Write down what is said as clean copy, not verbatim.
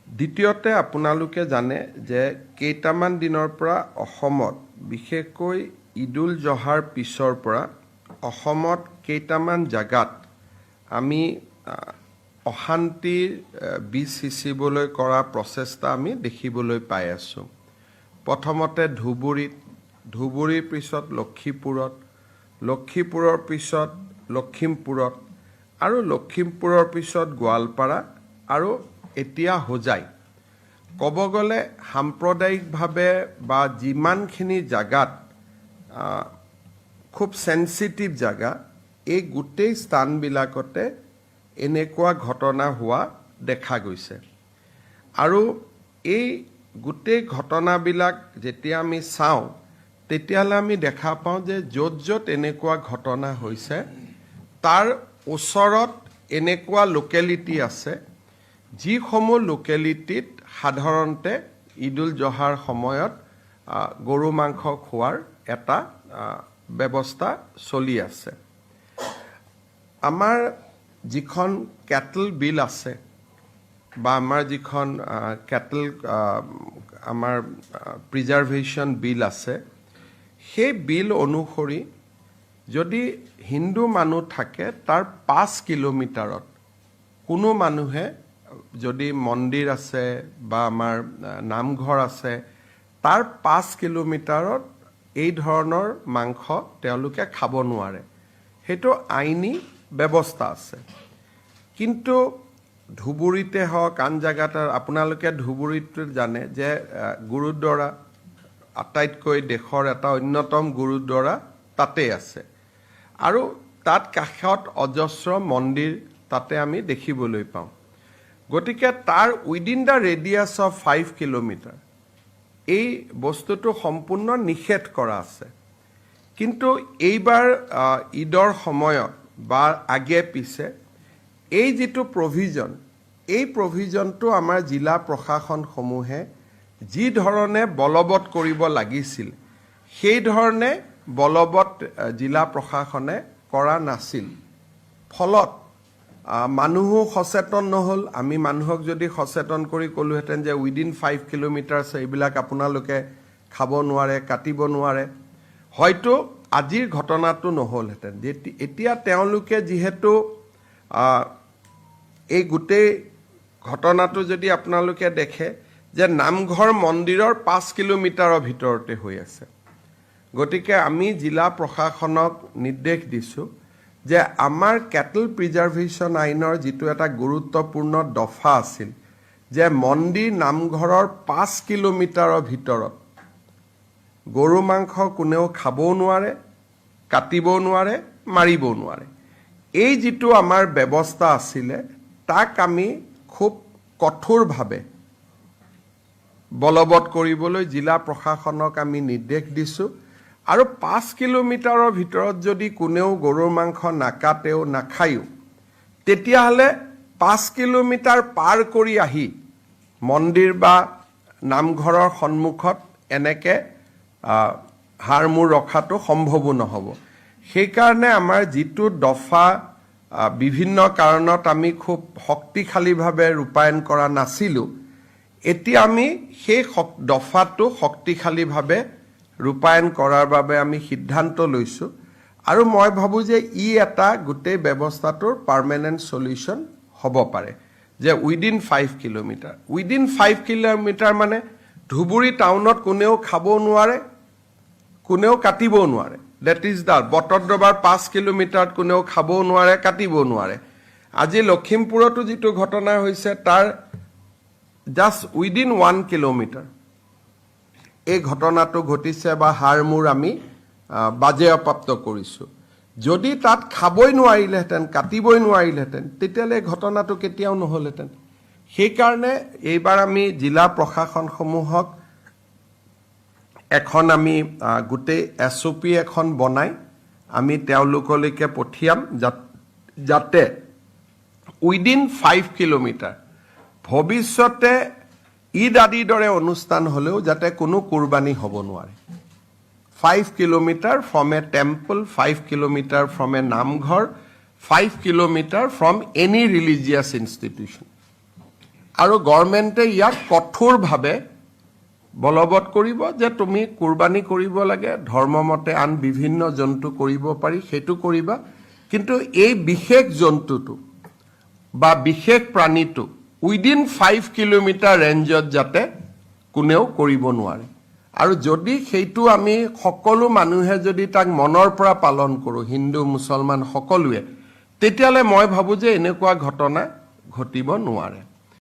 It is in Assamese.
দ্বিতীয়তে আপোনালোকে জানে যে কেইটামান দিনৰ পৰা অসমত বিশেষকৈ ঈদুল জহাৰ পিছৰ পৰা অসমত কেইটামান জাগাত আমি অশান্তিৰ বীজ সিঁচিবলৈ কৰা প্ৰচেষ্টা আমি দেখিবলৈ পাই আছোঁ। প্ৰথমতে ধুবুৰীৰ পিছত লক্ষীপুৰত, লক্ষীপুৰৰ পিছত লখিমপুৰত আৰু লখিমপুৰৰ পিছত গোৱালপাৰা আৰু এতিয়া হোজাই। ক'ব গ'লে সাম্প্ৰদায়িকভাৱে বা যিমানখিনি জাগাত খুব সেন্সিটিভ জাগা, এই গোটেই স্থানবিলাকতে এনেকুৱা ঘটনা হোৱা দেখা গৈছে। আৰু এই গোটেই ঘটনাবিলাক যেতিয়া আমি চাওঁ তেতিয়াহ'লে আমি দেখা পাওঁ যে য'ত য'ত এনেকুৱা ঘটনা হৈছে তাৰ ওচৰত এনেকুৱা লোকেলিটি আছে যিসমূহ লোকেলিটিত সাধাৰণতে ঈদুল জহাৰ সময়ত গৰু মাংস খোৱাৰ এটা ব্যৱস্থা চলি আছে। আমাৰ যিখন কেটল বিল আছে বা আমাৰ যিখন কেটল আমাৰ প্ৰিজাৰ্ভেশ্যন বিল আছে, সেই বিল অনুসৰি যদি হিন্দু মানুহ থাকে তাৰ 5 কিলোমিটাৰত কোনো মানুহে যদি মন্দিৰ আছে বা আমাৰ নামঘৰ আছে তাৰ 5 কিলোমিটাৰত এই ধৰণৰ মাংস তেওঁলোকে খাব নোৱাৰে। সেইটো আইনী ব্যৱস্থা আছে। কিন্তু ধুবুৰীতে হওক আন জেগাত আপোনালোকে ধুবুৰীত জানে যে গুৰুদ্বাৰা আটাইতকৈ দেশৰ এটা অন্যতম গুৰুদ্বাৰা তাতে আছে আৰু তাত কাষত অজস্ৰ মন্দিৰ তাতে আমি দেখিবলৈ পাওঁ। গতিকে তাৰ within the radius of 5 kilometre এই বস্তুটো সম্পূৰ্ণ নিষেধ কৰা আছে। কিন্তু এইবাৰ ঈদৰ সময়ত বা আগে পিছে এই যিটো প্ৰভিজন, এই প্ৰভিজনটো আমাৰ জিলা প্ৰশাসনসমূহে যি ধৰণে বলবৎ কৰিব লাগিছিল সেই ধৰণে বলবৎ জিলা প্ৰশাসনে কৰা নাছিল। ফলত মানুহো সচেতন নহ'ল। আমি মানুহক যদি সচেতন কৰি ক'লোহেঁতেন যে উইদিন 5 কিলোমিটাৰ্ছ এইবিলাক আপোনালোকে খাব নোৱাৰে, কাটিব নোৱাৰে, হয়তো আজিৰ ঘটনাটো নহ'লহেঁতেন। এতিয়া তেওঁলোকে যিহেতু এই গোটেই ঘটনাটো যদি আপোনালোকে দেখে যে নামঘৰ মন্দিৰৰ 5 কিলোমিটাৰৰ ভিতৰতে হৈ আছে। গতিকে আমি জিলা প্ৰশাসনক নিৰ্দেশ দিছোঁ যে আমাৰ কেটল প্ৰিজাৰ্ভেশ্যন আইনৰ যিটো এটা গুৰুত্বপূৰ্ণ দফা আছিল যে মন্দিৰ নামঘৰৰ 5 কিলোমিটাৰৰ ভিতৰত গৰু মাংস কোনেও খাবও নোৱাৰে, কাটিবও নোৱাৰে, মাৰিবও নোৱাৰে। এই যিটো আমাৰ ব্যৱস্থা আছিলে তাক আমি খুব কঠোৰভাৱে বলবৎ কৰিবলৈ জিলা প্ৰশাসনক আমি নিৰ্দেশ দিছোঁ। আৰু 5 কিলোমিটাৰৰ ভিতৰত যদি কোনেও গৰুৰ মাংস নাকাটেও নাখায়ো তেতিয়াহ'লে 5 কিলোমিটাৰ পাৰ কৰি আহি মন্দিৰ বা নামঘৰৰ সন্মুখত এনেকৈ হাড় মূৰ ৰখাটো সম্ভৱো নহ'ব। সেইকাৰণে আমাৰ যিটো দফা বিভিন্ন কাৰণত আমি খুব শক্তিশালীভাৱে ৰূপায়ণ কৰা নাছিলোঁ, এতিয়া আমি সেই দফাটো শক্তিশালীভাৱে ৰূপায়ণ কৰাৰ বাবে আমি সিদ্ধান্ত লৈছোঁ। আৰু মই ভাবোঁ যে এটা গোটেই ব্যৱস্থাটোৰ পাৰ্মানেণ্ট চলিউশ্যন হ'ব পাৰে যে উইদিন 5 কিলোমিটাৰ। উইদিন 5 কিলোমিটাৰ মানে ধুবুৰী টাউনত কোনেও খাবও নোৱাৰে, কোনেও কাটিবও নোৱাৰে। ডেট ইজ দ্য বটদ্ৰৱাৰ 5 কিলোমিটাৰত কোনেও খাবও নোৱাৰে, কাটিবও নোৱাৰে। আজি লখিমপুৰতো যিটো ঘটনা হৈছে তাৰ জাষ্ট উইদিন 1 কিলোমিটাৰ এই ঘটনাটো ঘটিছে বা হাড় মূৰ আমি বাজেয়াপ্ত কৰিছোঁ। যদি তাত খাবই নোৱাৰিলেহেঁতেন, কাটিবই নোৱাৰিলেহেঁতেন তেতিয়াহ'লে ঘটনাটো কেতিয়াও নহ'লহেঁতেন। সেইকাৰণে এইবাৰ আমি জিলা প্ৰশাসনসমূহক এখন আমি গোটেই SOP এখন বনাই আমি তেওঁলোকলৈকে পঠিয়াম যাতে উইদিন 5 কিলোমিটাৰ ভৱিষ্যতে ঈদ আদিৰ দৰে অনুষ্ঠান হ'লেও যাতে কোনো কুৰবানী হ'ব নোৱাৰে। 5 kilometre from A temple, 5 kilometre from A namghar, 5 kilometre from any religious institution. আৰু গভৰ্ণমেণ্টে ইয়াক কঠোৰভাৱে বলবৎ কৰিব যে তুমি কুৰবানী কৰিব লাগে, ধৰ্মমতে আন বিভিন্ন জন্তু কৰিব পাৰি, সেইটো কৰিবা, কিন্তু এই বিশেষ জন্তুটো বা বিশেষ প্ৰাণীটো উইদিন 5 কিলোমিটাৰ ৰেঞ্জত যাতে কোনেও কৰিব নোৱাৰে। আৰু যদি সেইটো আমি সকলো মানুহে যদি তাক মনৰ পৰা পালন কৰোঁ, হিন্দু মুছলমান সকলোৱে, তেতিয়াহ'লে মই ভাবোঁ যে এনেকুৱা ঘটনা ঘটিব নোৱাৰে।